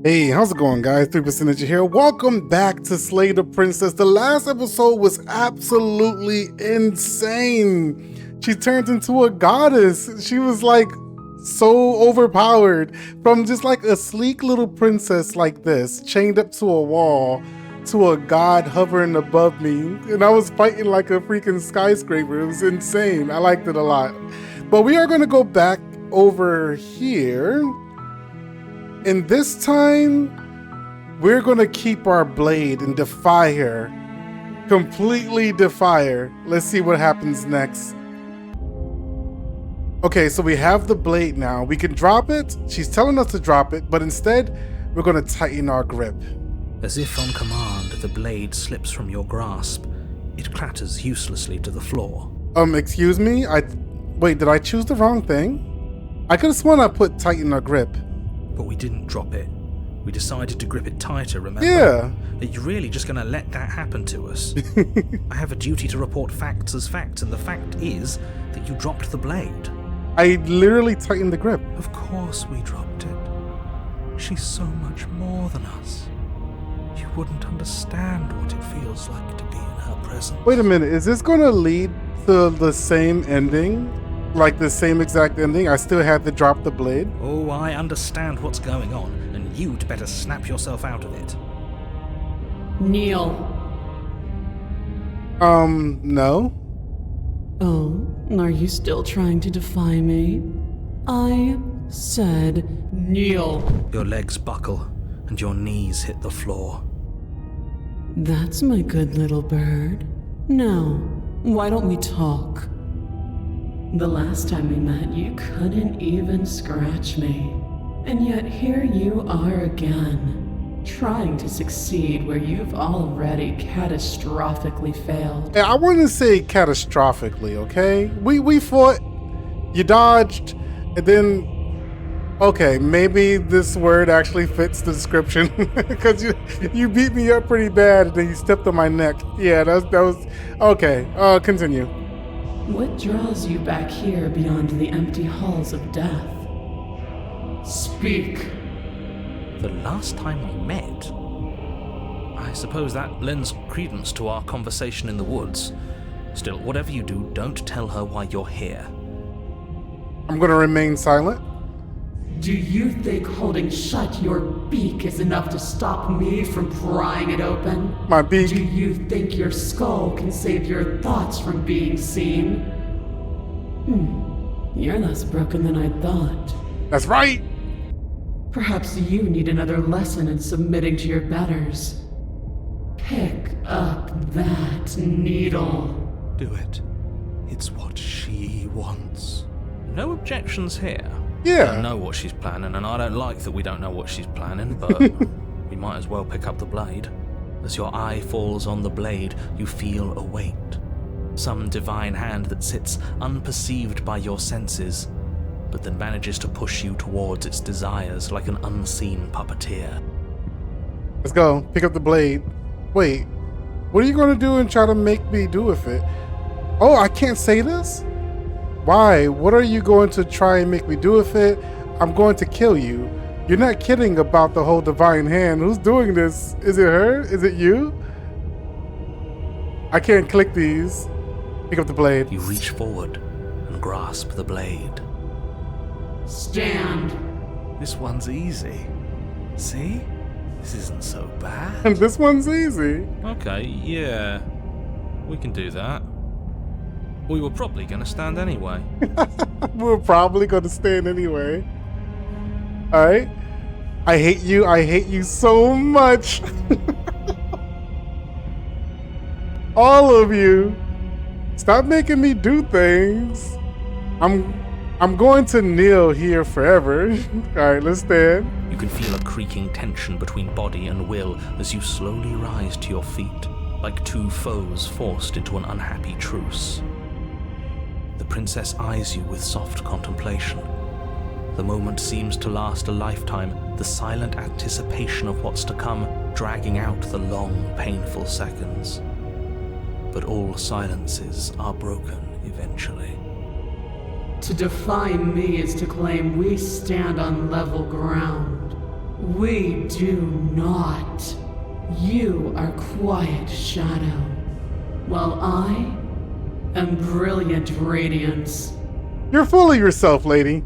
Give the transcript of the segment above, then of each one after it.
Hey, how's it going, guys? 3% Ninja here. Welcome back to Slay the Princess. The last episode was absolutely insane. She turned into a goddess. She was like so overpowered from just like a sleek little princess like this, chained up to a wall, to a god hovering above me. And I was fighting like a freaking skyscraper. It was insane. I liked it a lot. But we are going to go back over here. And this time, we're gonna keep our blade and defy her. Completely defy her. Let's see what happens next. Okay, so we have the blade now. We can drop it. She's telling us to drop it, but instead, we're gonna tighten our grip. As if on command, the blade slips from your grasp. It clatters uselessly to the floor. Excuse me? Wait, did I choose the wrong thing? I could have sworn I put tighten our grip. But we didn't drop it. We decided to grip it tighter, remember? Yeah. Are you really just going to let that happen to us? I have a duty to report facts as facts, and the fact is that you dropped the blade. I literally tightened the grip. Of course we dropped it. She's so much more than us. You wouldn't understand what it feels like to be in her presence. Wait a minute, is this going to lead to the same ending? Like the same exact ending? I still had to drop the blade? Oh, I understand what's going on, and you'd better snap yourself out of it. Kneel. No. Oh, are you still trying to defy me? I said kneel. Your legs buckle, and your knees hit the floor. That's my good little bird. Now, why don't we talk? The last time we met, you couldn't even scratch me. And yet here you are again, trying to succeed where you've already catastrophically failed. I wouldn't say catastrophically, okay? We fought, you dodged, and then, okay, maybe this word actually fits the description, because you beat me up pretty bad, and then you stepped on my neck. Yeah, that was okay, continue. What draws you back here beyond the empty halls of death? Speak. The last time we met? I suppose that lends credence to our conversation in the woods. Still, whatever you do, don't tell her why you're here. I'm gonna remain silent. Do you think holding shut your beak is enough to stop me from prying it open? My beak. Do you think your skull can save your thoughts from being seen? You're less broken than I thought. That's right. Perhaps you need another lesson in submitting to your betters. Pick up that needle. Do it. It's what she wants. No objections here. Yeah. I don't know what she's planning, and I don't like that we don't know what she's planning, but we might as well pick up the blade. As your eye falls on the blade, you feel a weight. Some divine hand that sits unperceived by your senses, but that manages to push you towards its desires like an unseen puppeteer. Let's go. Pick up the blade. Wait, what are you gonna do and try to make me do with it? Oh, I can't say this? Why? What are you going to try and make me do with it? I'm going to kill you. You're not kidding about the whole divine hand. Who's doing this? Is it her? Is it you? I can't click these. Pick up the blade. You reach forward and grasp the blade. Stand. This one's easy. See? This isn't so bad. And this one's easy. Okay, yeah. We can do that. We were probably going to stand anyway. We're probably going to stand anyway. Alright. I hate you. I hate you so much. All of you. Stop making me do things. I'm going to kneel here forever. Alright, let's stand. You can feel a creaking tension between body and will as you slowly rise to your feet, like two foes forced into an unhappy truce. The princess eyes you with soft contemplation. The moment seems to last a lifetime, the silent anticipation of what's to come dragging out the long, painful seconds. But all silences are broken eventually. To defy me is to claim we stand on level ground. We do not. You are quiet shadow, while I am brilliant radiance. You're full of yourself, lady.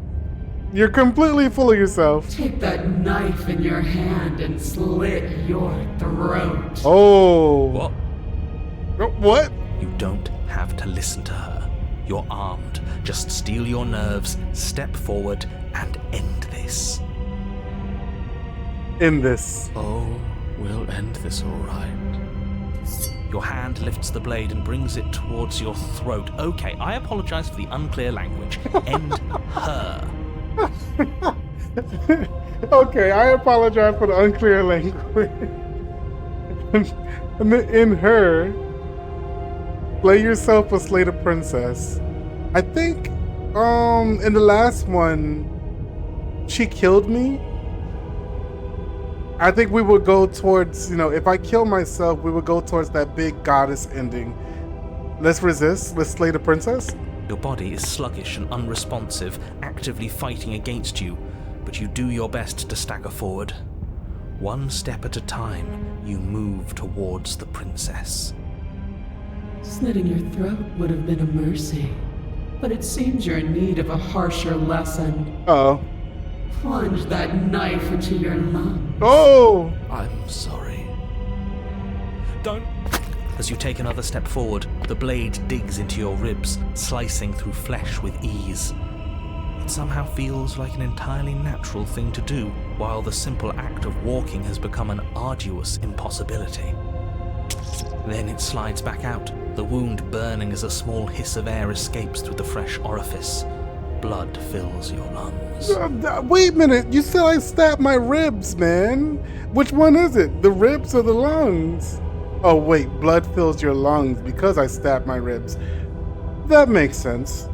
You're completely full of yourself. Take that knife in your hand and slit your throat. Oh. What? What? You don't have to listen to her. You're armed. Just steel your nerves, step forward, and end this. In this. Oh, we'll end this all right. Your hand lifts the blade and brings it towards your throat. Okay, I apologize for the unclear language. End her. Okay, I apologize for the unclear language. And then in her, play yourself a Slay the Princess. I think in the last one, she killed me. I think we would go towards, if I kill myself, we would go towards that big goddess ending. Let's resist. Let's slay the princess. Your body is sluggish and unresponsive, actively fighting against you, but you do your best to stagger forward. One step at a time, you move towards the princess. Slitting your throat would have been a mercy, but it seems you're in need of a harsher lesson. Uh-oh. Plunge that knife into your lung. Oh! I'm sorry. Don't. As you take another step forward, the blade digs into your ribs, slicing through flesh with ease. It somehow feels like an entirely natural thing to do, while the simple act of walking has become an arduous impossibility. Then it slides back out, the wound burning as a small hiss of air escapes through the fresh orifice. Blood fills your lungs. Wait a minute, you said I stabbed my ribs, man. Which one is it? The ribs or the lungs? Oh wait, blood fills your lungs because I stabbed my ribs. That makes sense.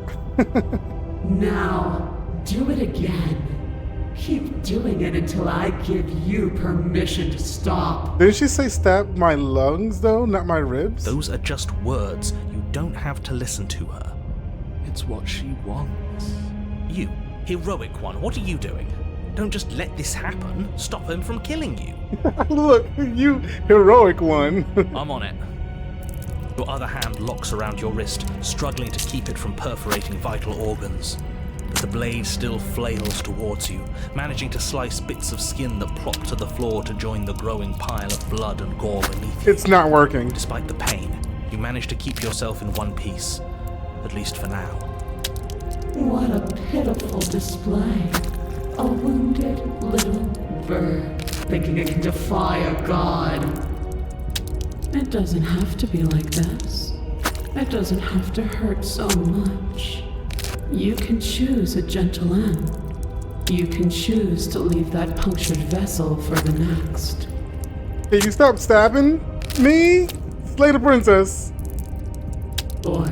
Now, do it again. Keep doing it until I give you permission to stop. Didn't she say stab my lungs though, not my ribs? Those are just words. You don't have to listen to her. It's what she wants. You, heroic one, what are you doing? Don't just let this happen. Stop him from killing you. Look, you heroic one. I'm on it. Your other hand locks around your wrist, struggling to keep it from perforating vital organs. But the blade still flails towards you, managing to slice bits of skin that plop to the floor to join the growing pile of blood and gore beneath you. It's not working. Despite the pain, you manage to keep yourself in one piece, at least for now. What a pitiful display. A wounded little bird thinking it can defy a god. It doesn't have to be like this. It doesn't have to hurt so much. You can choose a gentle end. You can choose to leave that punctured vessel for the next. Can you stop stabbing me? Slay the princess. Or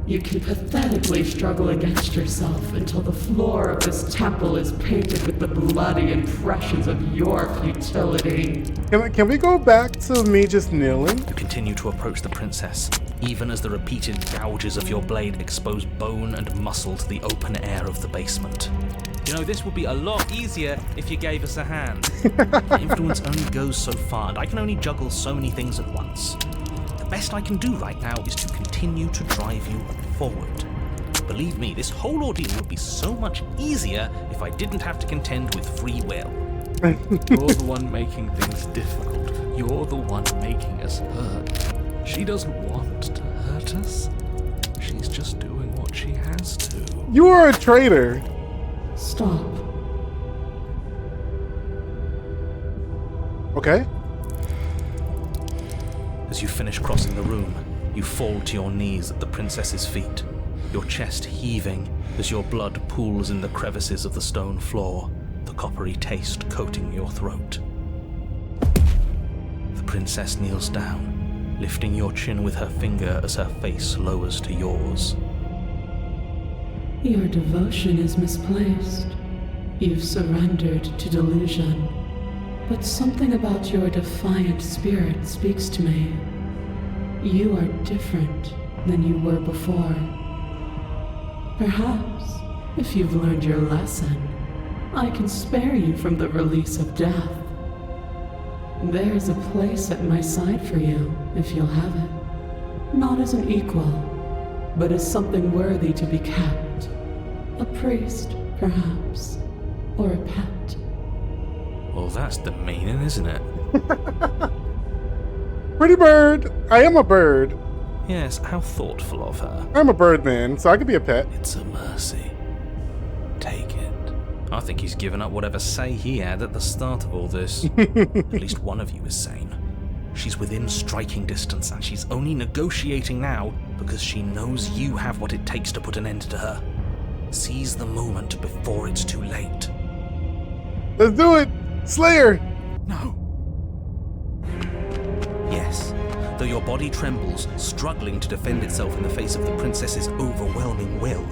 you can pathetically struggle against yourself until the floor of this temple is painted with the bloody impressions of your futility. Can we go back to me just kneeling? You continue to approach the princess, even as the repeated gouges of your blade expose bone and muscle to the open air of the basement. You know, this would be a lot easier if you gave us a hand. My influence only goes so far, and I can only juggle so many things at once. The best I can do right now is to continue to drive you forward. Believe me, this whole ordeal would be so much easier if I didn't have to contend with free will. You're the one making things difficult. You're the one making us hurt. She doesn't want to hurt us. She's just doing what she has to. You are a traitor. Stop. Okay. As you finish crossing the room, you fall to your knees at the princess's feet, your chest heaving as your blood pools in the crevices of the stone floor, the coppery taste coating your throat. The princess kneels down, lifting your chin with her finger as her face lowers to yours. Your devotion is misplaced. You've surrendered to delusion. But something about your defiant spirit speaks to me. You are different than you were before. Perhaps, if you've learned your lesson, I can spare you from the release of death There's a place at my side for you, if you'll have it. Not as an equal, but as something worthy to be kept. A priest, perhaps, or a pet. Well, that's demeaning, isn't it? Pretty bird. I am a bird. Yes, how thoughtful of her. I'm a bird man, so I could be a pet. It's a mercy. Take it. I think he's given up whatever say he had at the start of all this. At least one of you is sane. She's within striking distance, and she's only negotiating now because she knows you have what it takes to put an end to her. Seize the moment before it's too late. Let's do it! Slayer! No. Yes. Though your body trembles, struggling to defend itself in the face of the princess's overwhelming will,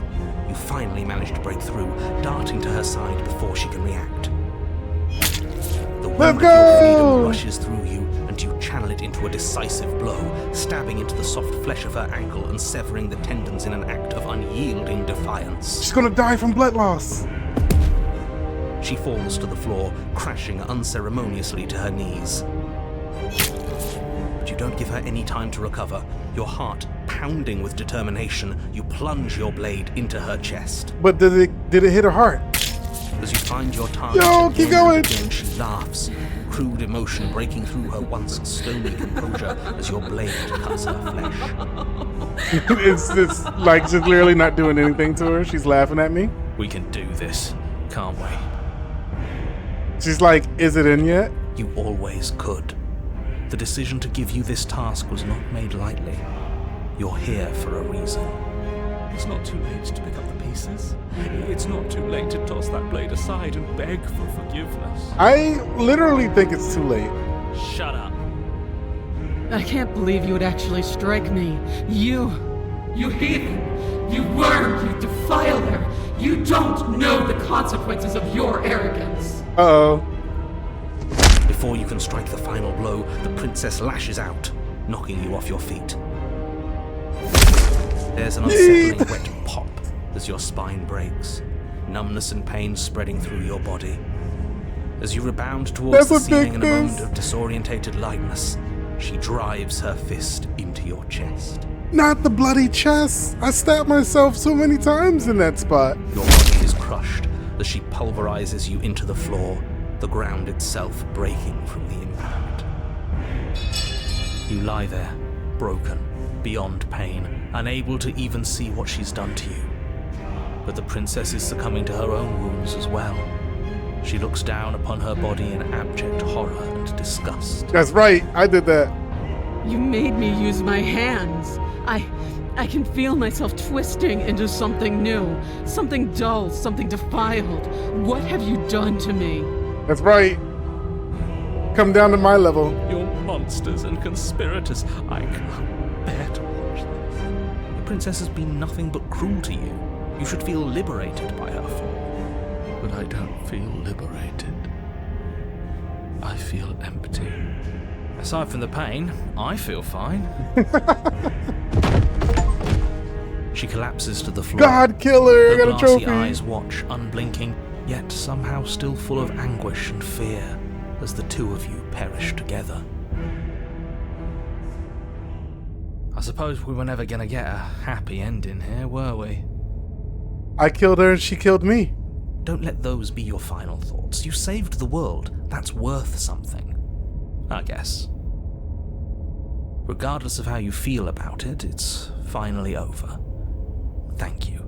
you finally manage to break through, darting to her side before she can react. The wind of your freedom rushes through you, and you channel it into a decisive blow, stabbing into the soft flesh of her ankle and severing the tendons in an act of unyielding defiance. She's gonna die from blood loss. She falls to the floor, crashing unceremoniously to her knees. But you don't give her any time to recover. Your heart pounding with determination, you plunge your blade into her chest. But did it hit her heart? As you find your target, Yo, keep going! again, she laughs, crude emotion breaking through her once stony composure as your blade cuts her flesh. it's like she's literally not doing anything to her. She's laughing at me. We can do this, can't we? She's like, is it in yet? You always could. The decision to give you this task was not made lightly. You're here for a reason. It's not too late to pick up the pieces. It's not too late to toss that blade aside and beg for forgiveness. I literally think it's too late. Shut up. I can't believe you would actually strike me. You heathen! You worm! You defiler! You don't know the consequences of your arrogance! Uh-oh. Before you can strike the final blow, the princess lashes out, knocking you off your feet. There's an unsettling wet pop as your spine breaks, numbness and pain spreading through your body. As you rebound towards the ceiling in a moment of disorientated lightness, she drives her fist into your chest. Not the bloody chest. I stabbed myself so many times in that spot. Your body is crushed as she pulverizes you into the floor, the ground itself breaking from the impact. You lie there, broken, beyond pain, unable to even see what she's done to you. But the princess is succumbing to her own wounds as well. She looks down upon her body in abject horror and disgust. That's right, I did that. You made me use my hands. I can feel myself twisting into something new, something dull, something defiled. What have you done to me? That's right. Come down to my level. You're monsters and conspirators. I can't bear to watch this. The princess has been nothing but cruel to you. You should feel liberated by her fall. But I don't feel liberated. I feel empty. Aside from the pain, I feel fine. She collapses to the floor. God killer, I Her got a glassy trophy. eyes watch, unblinking, yet somehow still full of anguish and fear, as the two of you perish together. I suppose we were never gonna get a happy ending here, were we? I killed her and she killed me. Don't let those be your final thoughts. You saved the world. That's worth something. I guess. Regardless of how you feel about it, it's finally over. Thank you.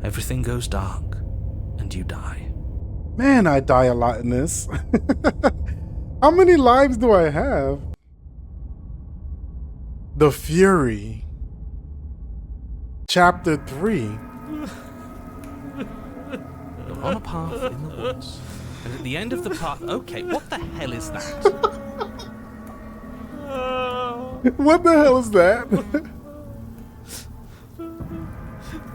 Everything goes dark, and you die. Man, I die a lot in this. How many lives do I have? The Fury. Chapter 3. You're on a path in the woods, and at the end of the path... Okay, what the hell is that? What the hell is that?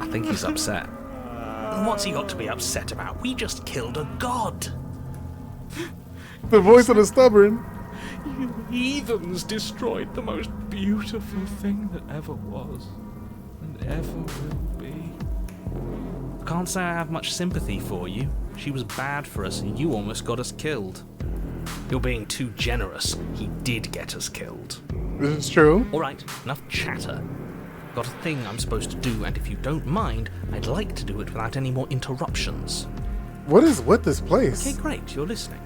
I think he's upset. And what's he got to be upset about? We just killed a god. The voice of the stubborn. You heathens destroyed the most beautiful thing that ever was and ever will be. Can't say I have much sympathy for you. She was bad for us and you almost got us killed. You're being too generous. He did get us killed. This is true. Alright, enough chatter. Got a thing I'm supposed to do, and if you don't mind, I'd like to do it without any more interruptions. What is with this place? Okay, great, you're listening.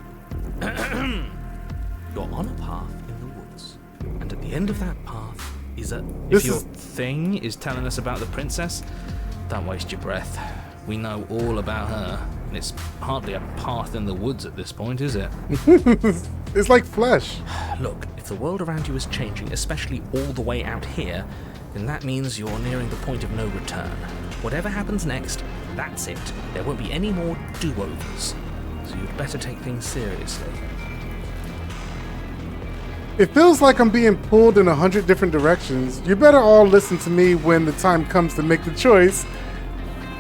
You're on a path in the woods, and at the end of that path is a... If your thing is telling us about the princess, don't waste your breath. We know all about her, and it's hardly a path in the woods at this point, is it? It's like flesh. Look, if the world around you is changing, especially all the way out here, then that means you're nearing the point of no return. Whatever happens next, that's it. There won't be any more do-overs. So you'd better take things seriously. It feels like I'm being pulled in 100 different directions. You better all listen to me when the time comes to make the choice.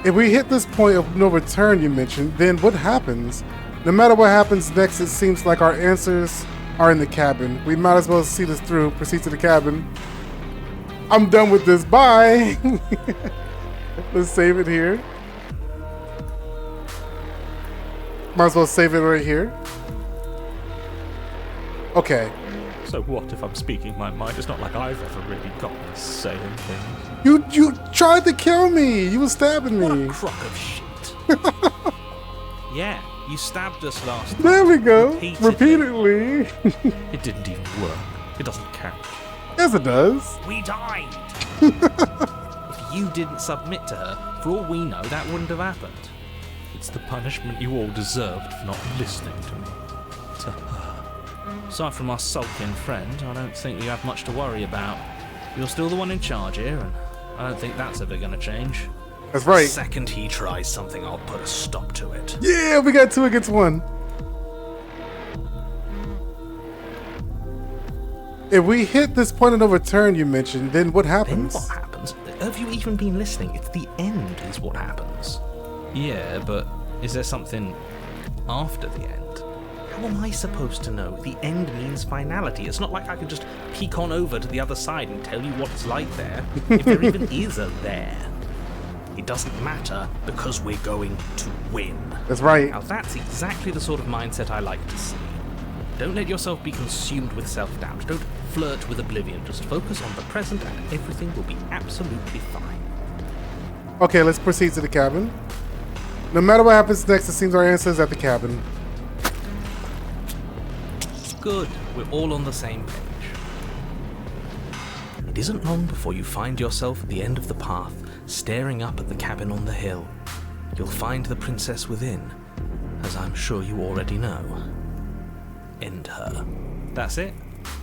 If we hit this point of no return you mentioned, then what happens? No matter what happens next, it seems like our answers are in the cabin. We might as well see this through. Proceed to the cabin. I'm done with this. Bye. Let's save it here. Might as well save it right here. Okay. So what if I'm speaking my mind? It's not like I've ever really gotten a say in things. You tried to kill me. You were stabbing me. What a crock of shit. Yeah, you stabbed us last time. There we go. Repeatedly. Repeatedly. It didn't even work. It doesn't count. Yes, it does. We died. If you didn't submit to her, for all we know, that wouldn't have happened. It's the punishment you all deserved for not listening to me. To her. Aside from our sulking friend, I don't think you have much to worry about. You're still the one in charge here, and I don't think that's ever going to change. That's right. The second he tries something, I'll put a stop to it. Yeah, we got 2 against 1. If we hit this point of no return you mentioned, then what Then happens? what happens? Have you even been listening? It's the end is what happens. Yeah, but is there something after the end? How am I supposed to know? The end means finality. It's not like I can just peek on over to the other side and tell you what it's like there. If there even is a there. It doesn't matter because we're going to win. That's right. Now that's exactly the sort of mindset I like to see. Don't let yourself be consumed with self-doubt. Don't flirt with oblivion. Just focus on the present and everything will be absolutely fine. Okay, let's proceed to the cabin. No matter what happens next, it seems our answer is at the cabin. Good. We're all on the same page. It isn't long before you find yourself at the end of the path, staring up at the cabin on the hill. You'll find the princess within, as I'm sure you already know. End her. That's it?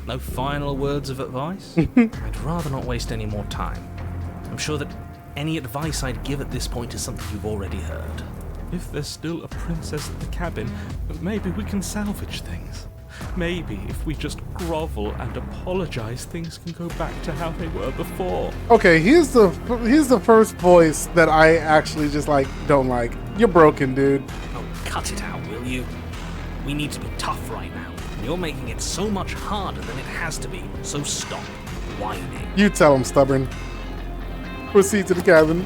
No final words of advice? I'd rather not waste any more time. I'm sure that any advice I'd give at this point is something you've already heard. If there's still a princess at the cabin, maybe we can salvage things. Maybe if we just grovel and apologize, things can go back to how they were before. Okay, here's the first voice that I actually just don't like. You're broken, dude. Oh, cut it out, will you? We need to be tough right now. And you're making it so much harder than it has to be. So stop whining. You tell him, stubborn. Proceed to the cabin.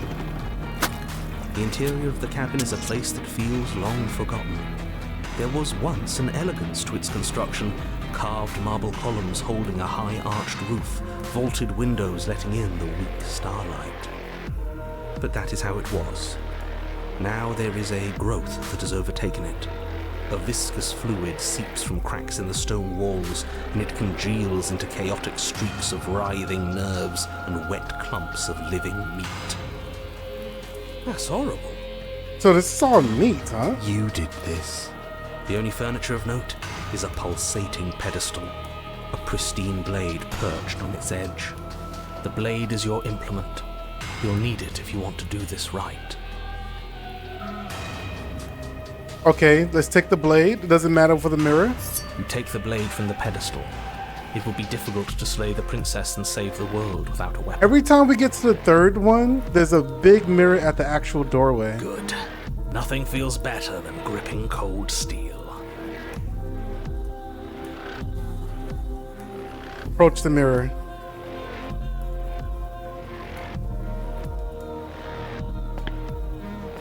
The interior of the cabin is a place that feels long forgotten. There was once an elegance to its construction, carved marble columns holding a high arched roof, vaulted windows letting in the weak starlight. But that is how it was. Now there is a growth that has overtaken it. A viscous fluid seeps from cracks in the stone walls, and it congeals into chaotic streaks of writhing nerves and wet clumps of living meat. That's horrible. So this is all meat, huh? You did this. The only furniture of note is a pulsating pedestal, a pristine blade perched on its edge. The blade is your implement. You'll need it if you want to do this right. Okay, let's take the blade. It doesn't matter for the mirror. You take the blade from the pedestal. It will be difficult to slay the princess and save the world without a weapon. Every time we get to the third one, there's a big mirror at the actual doorway. Good. Nothing feels better than gripping cold steel. Approach the mirror.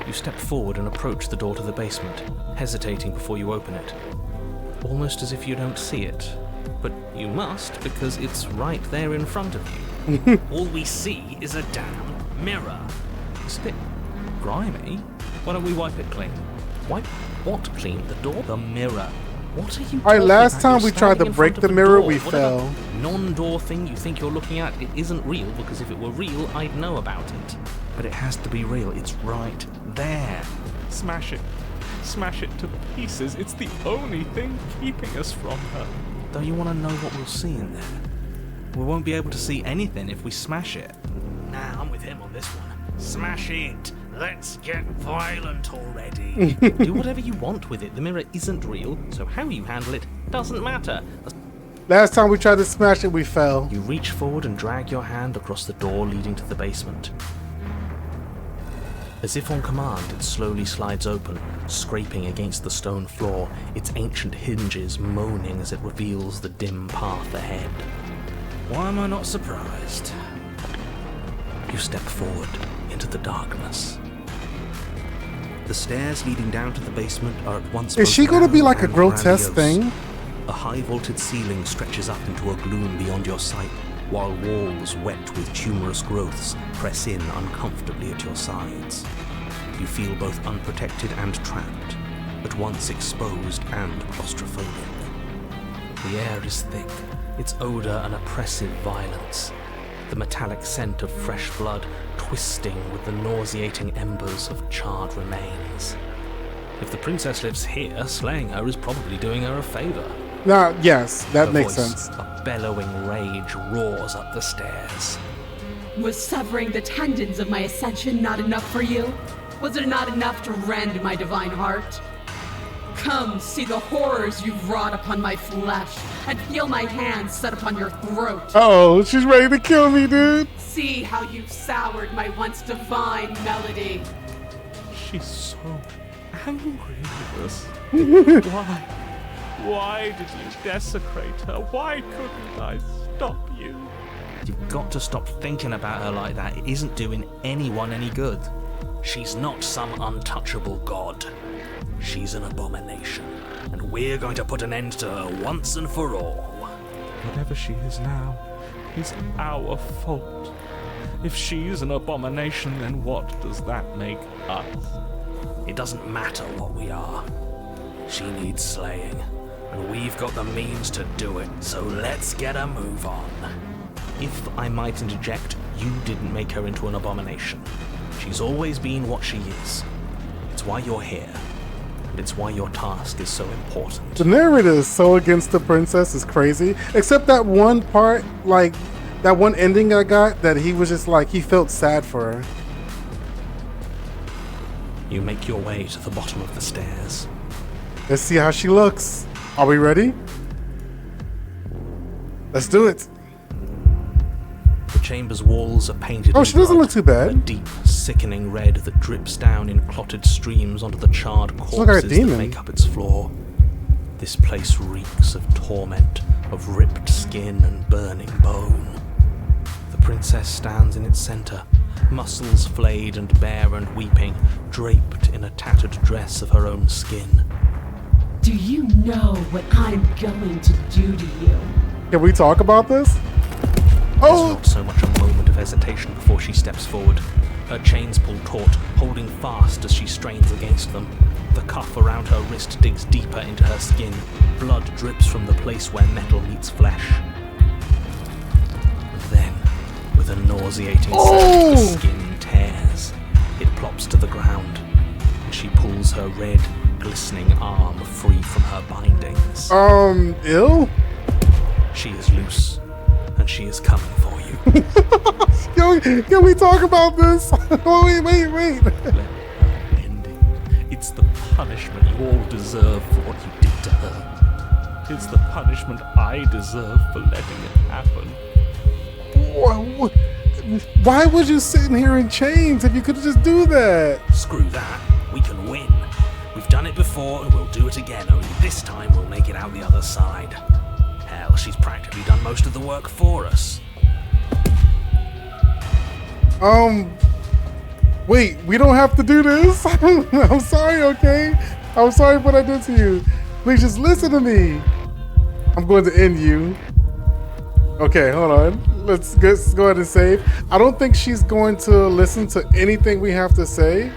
You step forward and approach the door to the basement, hesitating before you open it. almost as if you don't see it. But you must, because it's right there in front of you. All we see is a damn mirror. It's a bit grimy. Why don't we wipe it clean? Wipe what clean? The door? The mirror. What are you All right, talking last about? time You're we tried to standing in break front the of a mirror, door. we Whatever fell. Non-door thing you think you're looking at, it isn't real, because if it were real, I'd know about it. But it has to be real. It's right there. Smash it. Smash it to pieces. It's the only thing keeping us from her. Don't you want to know what we'll see in there? We won't be able to see anything if we smash it. Nah, I'm with him on this one. Smash it! Let's get violent already. Do whatever you want with it. The mirror isn't real, so how you handle it doesn't matter. Last time we tried to smash it, we fell. You reach forward and drag your hand across the door leading to the basement. As if on command, it slowly slides open, scraping against the stone floor, its ancient hinges moaning as it reveals the dim path ahead. Why am I not surprised? You step forward into the darkness. The stairs leading down to the basement are at once Is she going to be like a grotesque thing? A high-vaulted ceiling stretches up into a gloom beyond your sight, while walls wet with tumorous growths press in uncomfortably at your sides. You feel both unprotected and trapped, at once exposed and claustrophobic. The air is thick, its odor an oppressive violence, the metallic scent of fresh blood twisting with the nauseating embers of charred remains. If the princess lives here, slaying her is probably doing her a favor. Nah, yes, that Her makes voice, sense. a bellowing rage, roars up the stairs. Was severing the tendons of my ascension not enough for you? Was it not enough to rend my divine heart? Come, see the horrors you've wrought upon my flesh, and feel my hands set upon your throat. Oh, she's ready to kill me, dude. See how you've soured my once divine melody. She's so angry with us. Why? Why did you desecrate her? Why couldn't I stop you? You've got to stop thinking about her like that. It isn't doing anyone any good. She's not some untouchable god. She's an abomination, and we're going to put an end to her once and for all. Whatever she is now is our fault. If she's an abomination, then what does that make us? It doesn't matter what we are. She needs slaying, and we've got the means to do it, so let's get a move on. If I might interject, you didn't make her into an abomination. She's always been what she is. It's why you're here, and it's why your task is so important. The narrator is so against the princess, it's crazy. Except that one part, like, that one ending I got, that he was just like, he felt sad for her. You make your way to the bottom of the stairs. Let's see how she looks. Are we ready? Let's do it. The chamber's walls are painted Oh, in she doesn't blood, look too bad. a deep, sickening red that drips down in clotted streams onto the charred like a corpses that demon. make up its floor. This place reeks of torment, of ripped skin and burning bone. The princess stands in its center, muscles flayed and bare and weeping, draped in a tattered dress of her own skin. Do you know what I'm going to do to you? Can we talk about this? There's Oh, not so much a moment of hesitation before she steps forward. Her chains pull taut, holding fast as she strains against them. The cuff around her wrist digs deeper into her skin. Blood drips from the place where metal meets flesh. And then, with a nauseating sound, the skin tears. It plops to the ground, and she pulls her red, glistening arm free from her bindings. ill? She is loose, and she is coming for you. Can we talk about this? Oh, wait. Let her end it. It's the punishment you all deserve for what you did to her. It's the punishment I deserve for letting it happen. Why would you sit in here in chains if you could just do that? Screw that. We can win. We've done it before and we'll do it again, only this time we'll make it out the other side. Hell, she's practically done most of the work for us. Wait, we don't have to do this? I'm sorry, okay? I'm sorry for what I did to you. Please just listen to me. I'm going to end you. Okay, hold on. Let's go ahead and save. I don't think she's going to listen to anything we have to say.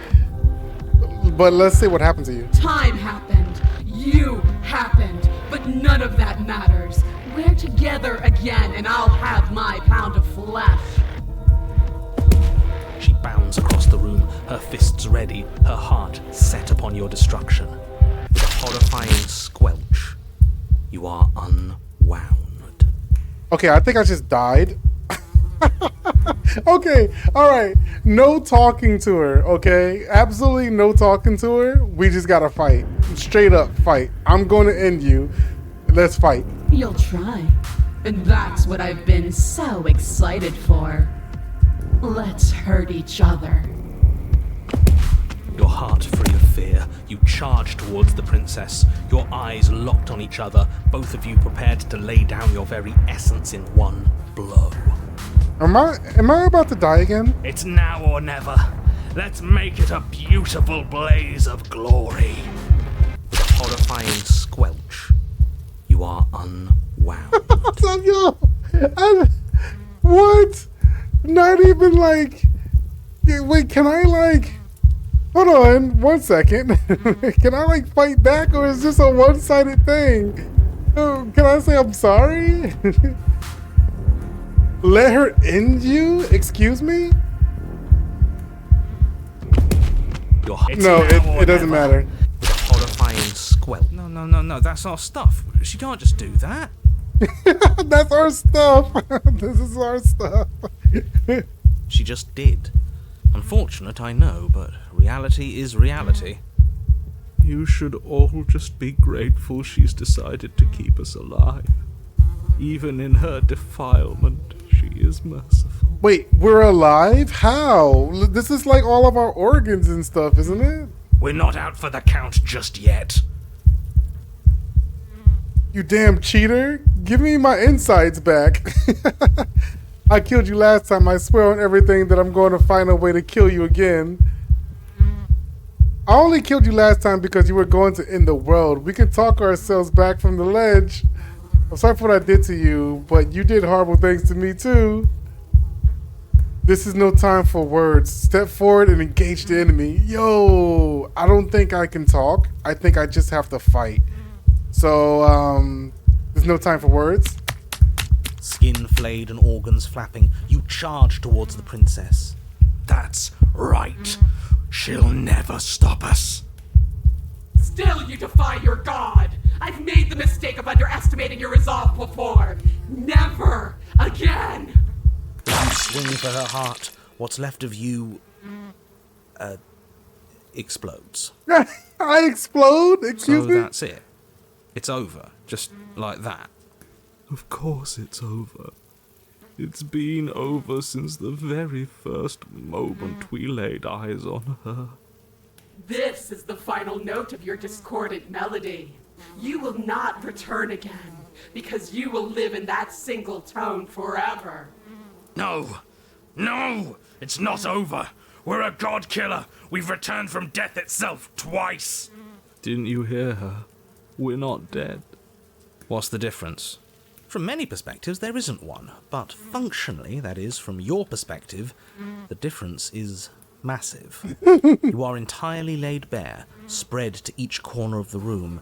But let's see what happened to you. Time happened. You happened. But none of that matters. We're together again, and I'll have my pound of flesh. She bounds across the room, her fists ready, her heart set upon your destruction. With a horrifying squelch, you are unwound. Okay, I think I just died. Okay, all right. No talking to her, okay? Absolutely no talking to her. We just gotta fight. Straight up fight. I'm going to end you. Let's fight. You'll try. And that's what I've been so excited for. Let's hurt each other. Your heart free of fear, you charge towards the princess, your eyes locked on each other, both of you prepared to lay down your very essence in one blow. Am I about to die again? It's now or never. Let's make it a beautiful blaze of glory. With a horrifying squelch, you are unwound. Yo, what? Not even like. Wait, can I like? Hold on, 1 second. Can I like fight back, or is this a one-sided thing? Can I say I'm sorry? Let her end you? Excuse me? No, it doesn't matter. With a horrifying squelch. No, that's our stuff. She can't just do that. That's our stuff. This is our stuff. She just did. Unfortunate, I know, but reality is reality. You should all just be grateful she's decided to keep us alive. Even in her defilement, she is merciful. Wait, we're alive? How? This is like all of our organs and stuff, isn't it? We're not out for the count just yet. You damn cheater. Give me my insides back. I killed you last time. I swear on everything that I'm going to find a way to kill you again. I only killed you last time because you were going to end the world. We can talk ourselves back from the ledge. I'm sorry for what I did to you, but you did horrible things to me too. This is no time for words. Step forward and engage the enemy. Yo, I don't think I can talk. I think I just have to fight. So, there's no time for words. Skin flayed and organs flapping, you charge towards the princess. That's right. She'll never stop us. Still you defy your god! I've made the mistake of underestimating your resolve before! Never again! As you swing for her heart, what's left of you, explodes. I explode? Excuse me? So that's it. It's over. Just like that. Of course it's over. It's been over since the very first moment we laid eyes on her. This is the final note of your discordant melody. You will not return again, because you will live in that single tone forever. No! It's not over! We're a god killer! We've returned from death itself twice! Didn't you hear her? We're not dead. What's the difference? From many perspectives, there isn't one, but functionally, that is, from your perspective, the difference is massive. You are entirely laid bare, spread to each corner of the room,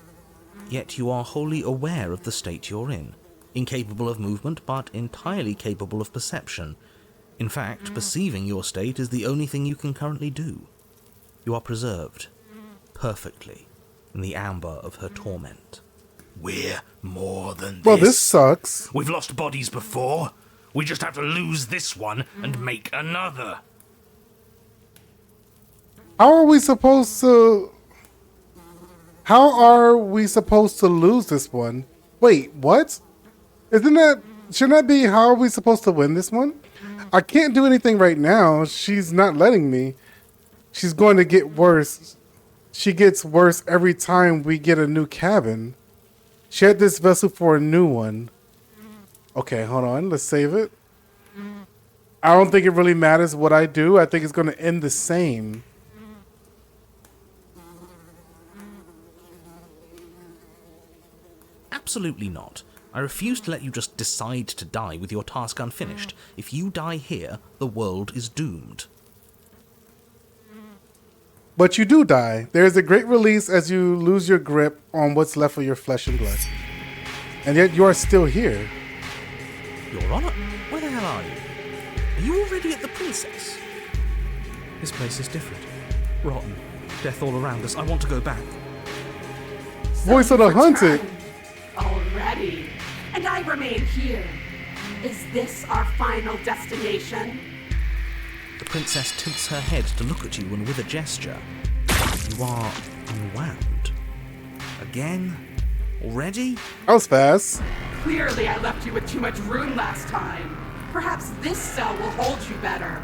yet you are wholly aware of the state you're in, incapable of movement, but entirely capable of perception. In fact, perceiving your state is the only thing you can currently do. You are preserved, perfectly, in the amber of her torment. We're more than this. Well, this sucks. We've lost bodies before. We just have to lose this one and make another. How are we supposed to... How are we supposed to lose this one? Wait, what? Isn't that... Shouldn't that be how are we supposed to win this one? I can't do anything right now. She's not letting me. She's going to get worse. She gets worse every time we get a new cabin. She had this vessel for a new one. Okay, hold on. Let's save it. I don't think it really matters what I do. I think it's going to end the same. Absolutely not. I refuse to let you just decide to die with your task unfinished. If you die here, the world is doomed. But you do die. There is a great release as you lose your grip on what's left of your flesh and blood. And yet you are still here. Your Honor, where the hell are you? Are you already at the Princess? This place is different. Rotten. Death all around us. I want to go back. Voice of the Hunted. Already. And I remain here. Is this our final destination? The Princess tilts her head to look at you, and with a gesture, you are unwound. Again? Already? That was fast. Clearly I left you with too much room last time. Perhaps this cell will hold you better.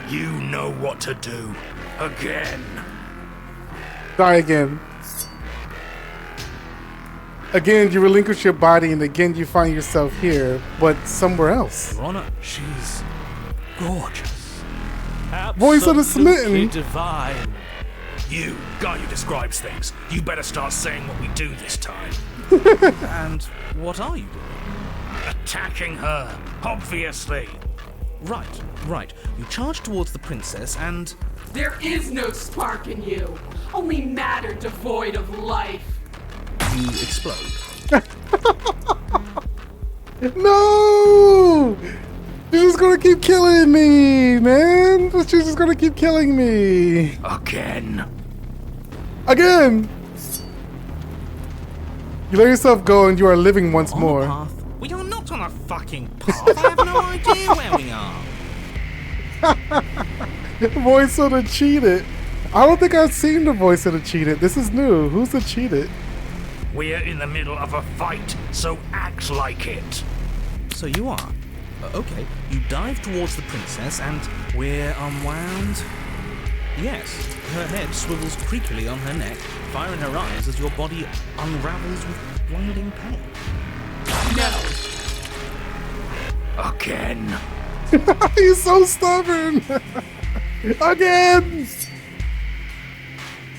You know what to do. Again. Die again. Again, you relinquish your body, and again you find yourself here, but somewhere else. Your Honor, she's gorgeous. Voice of the Absolutely Smitten. divine. You, guy who describes things, you better start saying what we do this time. And what are you doing? Attacking her, obviously. Right. You charge towards the Princess and... There is no spark in you. Only matter devoid of life. you explode. No! She's just gonna keep killing me, man. She's just gonna keep killing me. Again. Again! You let yourself go and you are living once On more. the path? We are not on a fucking path. I have no idea where we are. Voice of the Cheated. I don't think I've seen the Voice of the Cheated. This is new. Who's the Cheated? We're in the middle of a fight, so act like it. So you are. Okay, you dive towards the princess and we're unwound. Yes, her head swivels creakily on her neck, fire in her eyes as your body unravels with blinding pain. No. Again. He's so stubborn. Again.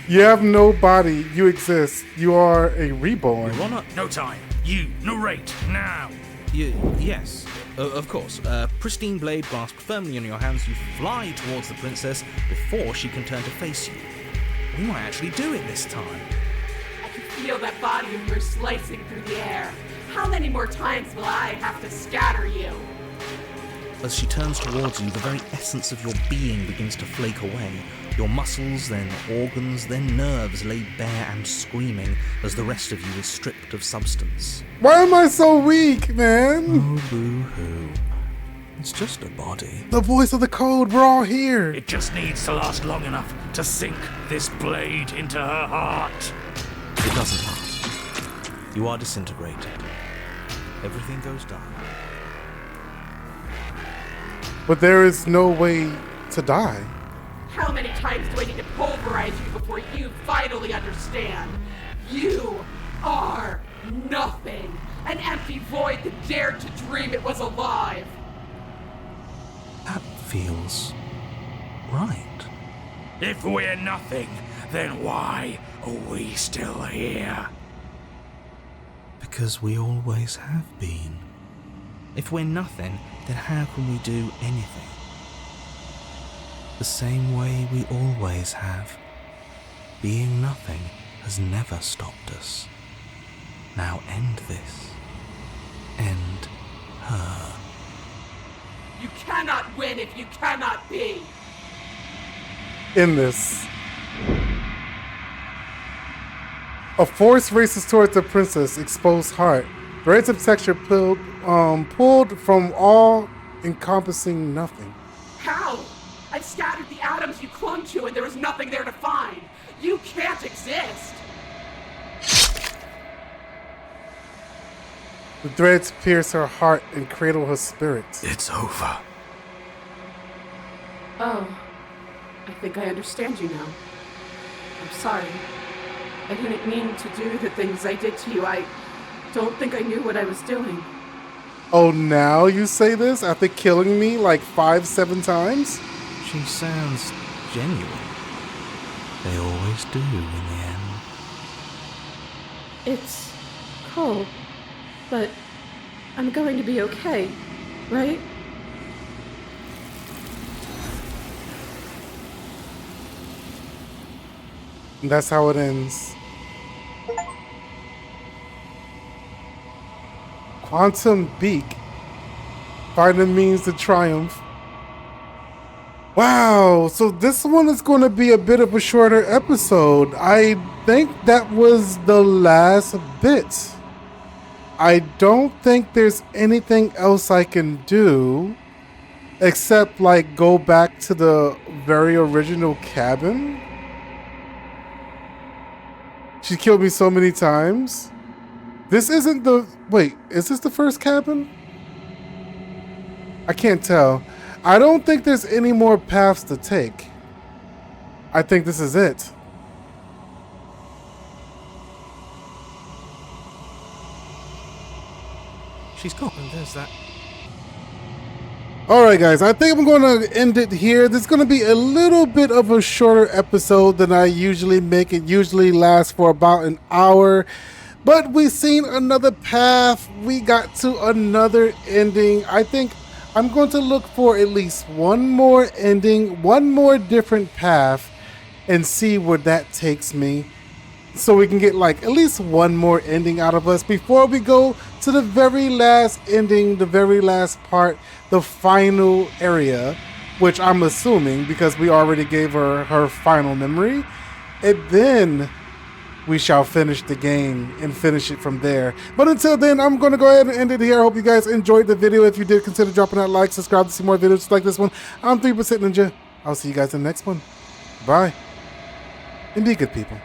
You have no body. You exist. You are a reborn. You're on a... No time. You, narrate, now. Yes, of course. Pristine blade grasped firmly in your hands, you fly towards the princess before she can turn to face you. We might actually do it this time. I can feel that body of yours slicing through the air. How many more times will I have to scatter you? As she turns towards you, the very essence of your being begins to flake away. Your muscles, then organs, then nerves laid bare and screaming as the rest of you is stripped of substance. Why am I so weak, man? Oh, boo-hoo. It's just a body. The voice of the code. We're all here. It just needs to last long enough to sink this blade into her heart. It doesn't last. You are disintegrated. Everything goes dark. But there is no way to die. How many times do I need to pulverize you before you finally understand? You are nothing. An empty void that dared to dream it was alive. That feels right. If we're nothing, then why are we still here? Because we always have been. If we're nothing, then how can we do anything? The same way we always have. Being nothing has never stopped us. Now end this. End her. You cannot win if you cannot be. In this. A force races towards the princess' exposed heart. Threads of texture pulled from all encompassing nothing. How? I've scattered the atoms you clung to and there was nothing there to find. You can't exist. The threads pierce her heart and cradle her spirit. It's over. Oh, I think I understand you now. I'm sorry. I didn't mean to do the things I did to you. I don't think I knew what I was doing. Oh, now you say this after killing me like 5-7 times? She sounds genuine. They always do in the end. It's cold. But I'm going to be okay, right? And that's how it ends. Quantum Beak. Find a means to triumph. Wow, so this one is going to be a bit of a shorter episode. I think that was the last bit. I don't think there's anything else I can do except like go back to the very original cabin. She killed me so many times. This isn't the... Wait, is this the first cabin? I can't tell. I don't think there's any more paths to take. I think this is it. She's gone, and there's that. Alright guys, I think I'm going to end it here. This is going to be a little bit of a shorter episode than I usually make. It usually lasts for about an hour. But we've seen another path. We got to another ending. I think I'm going to look for at least one more ending, one more different path, and see where that takes me. So we can get like at least one more ending out of us before we go to the very last ending, the very last part, the final area, which I'm assuming because we already gave her her final memory. And then we shall finish the game and finish it from there. But until then, I'm going to go ahead and end it here. I hope you guys enjoyed the video. If you did, consider dropping that like, subscribe to see more videos like this one. I'm 3% Ninja. I'll see you guys in the next one. Bye. And be good people.